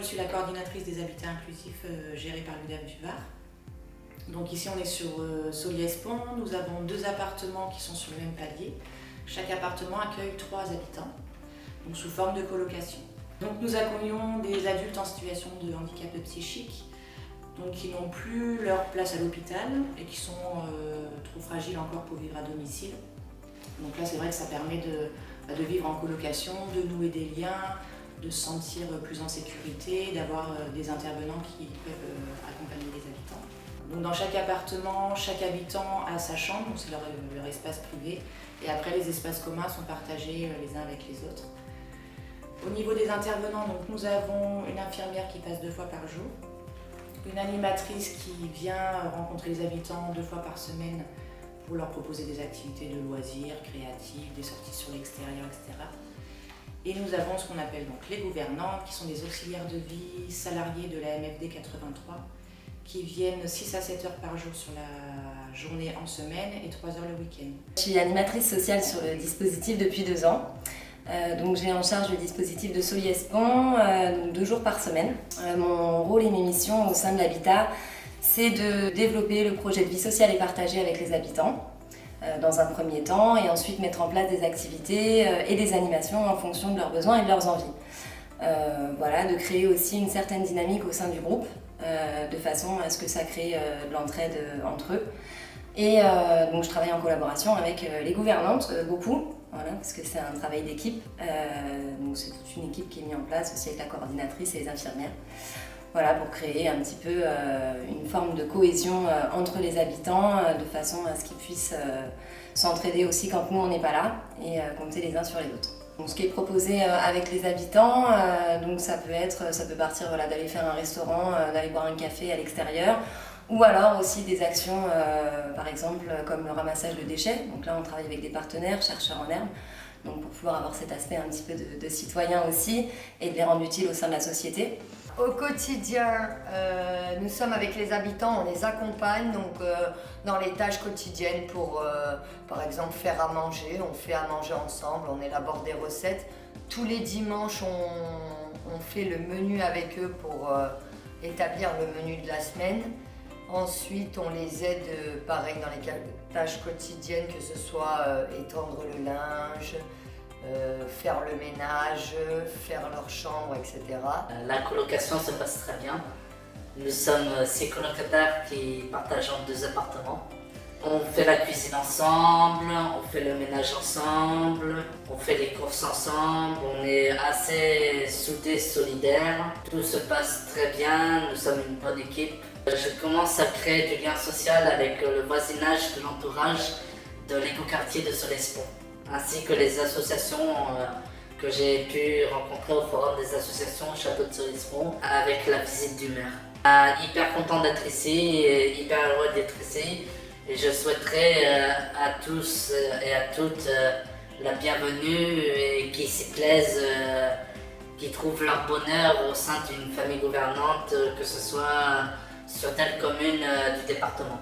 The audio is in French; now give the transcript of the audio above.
je suis la coordinatrice des habitats inclusifs gérés par l'UDAF du Var. Donc ici on est sur Soliès-Pont, nous avons 2 appartements qui sont sur le même palier. Chaque appartement accueille 3 habitants, donc sous forme de colocation. Donc nous accueillons des adultes en situation de handicap psychique, donc qui n'ont plus leur place à l'hôpital et qui sont trop fragiles encore pour vivre à domicile. Donc là c'est vrai que ça permet de vivre en colocation, de nouer des liens, de se sentir plus en sécurité, d'avoir des intervenants qui peuvent accompagner les habitants. Donc dans chaque appartement, chaque habitant a sa chambre, donc c'est leur espace privé, et après les espaces communs sont partagés les uns avec les autres. Au niveau des intervenants, donc, nous avons une infirmière qui passe 2 fois par jour, une animatrice qui vient rencontrer les habitants 2 fois par semaine pour leur proposer des activités de loisirs, créatives, des sorties sur l'extérieur, etc. Et nous avons ce qu'on appelle donc les gouvernantes, qui sont des auxiliaires de vie salariés de la MFD 83, qui viennent 6 à 7 heures par jour sur la journée en semaine et 3 heures le week-end. Je suis animatrice sociale sur le dispositif depuis 2 ans. Donc j'ai en charge le dispositif de Soliès-Pont, 2 jours par semaine. Mon rôle et mes missions au sein de l'habitat, c'est de développer le projet de vie sociale et partagée avec les habitants dans un premier temps, et ensuite mettre en place des activités et des animations en fonction de leurs besoins et de leurs envies. Voilà, de créer aussi une certaine dynamique au sein du groupe, de façon à ce que ça crée de l'entraide entre eux. Et donc je travaille en collaboration avec les gouvernantes, beaucoup, voilà, parce que c'est un travail d'équipe. Donc c'est toute une équipe qui est mise en place aussi avec la coordinatrice et les infirmières. Voilà, pour créer un petit peu une forme de cohésion entre les habitants, de façon à ce qu'ils puissent s'entraider aussi quand nous on n'est pas là, et compter les uns sur les autres. Donc, ce qui est proposé avec les habitants, donc ça peut partir voilà, d'aller faire un restaurant, d'aller boire un café à l'extérieur, ou alors aussi des actions, par exemple comme le ramassage de déchets. Donc là on travaille avec des partenaires, chercheurs en herbe, donc pour pouvoir avoir cet aspect un petit peu de citoyen aussi, et de les rendre utiles au sein de la société. Au quotidien, nous sommes avec les habitants, on les accompagne donc, dans les tâches quotidiennes pour, par exemple, faire à manger. On fait à manger ensemble, on élabore des recettes. Tous les dimanches, on fait le menu avec eux pour établir le menu de la semaine. Ensuite, on les aide, pareil, dans les tâches quotidiennes, que ce soit étendre le linge, faire le ménage, faire leur chambre, etc. La colocation se passe très bien. Nous sommes 6 colocataires qui partagent 2 appartements. On fait la cuisine ensemble, on fait le ménage ensemble, on fait les courses ensemble, on est assez soudés, solidaires. Tout se passe très bien, nous sommes une bonne équipe. Je commence à créer du lien social avec le voisinage de l'entourage de l'écoquartier de Soliès-Pont, ainsi que les associations que j'ai pu rencontrer au forum des associations au château de Soliès-Pont avec la visite du maire. Hyper content d'être ici et hyper heureux d'être ici, et je souhaiterais à tous et à toutes la bienvenue et qui s'y plaisent, qui trouvent leur bonheur au sein d'une famille gouvernante, que ce soit sur telle commune du département.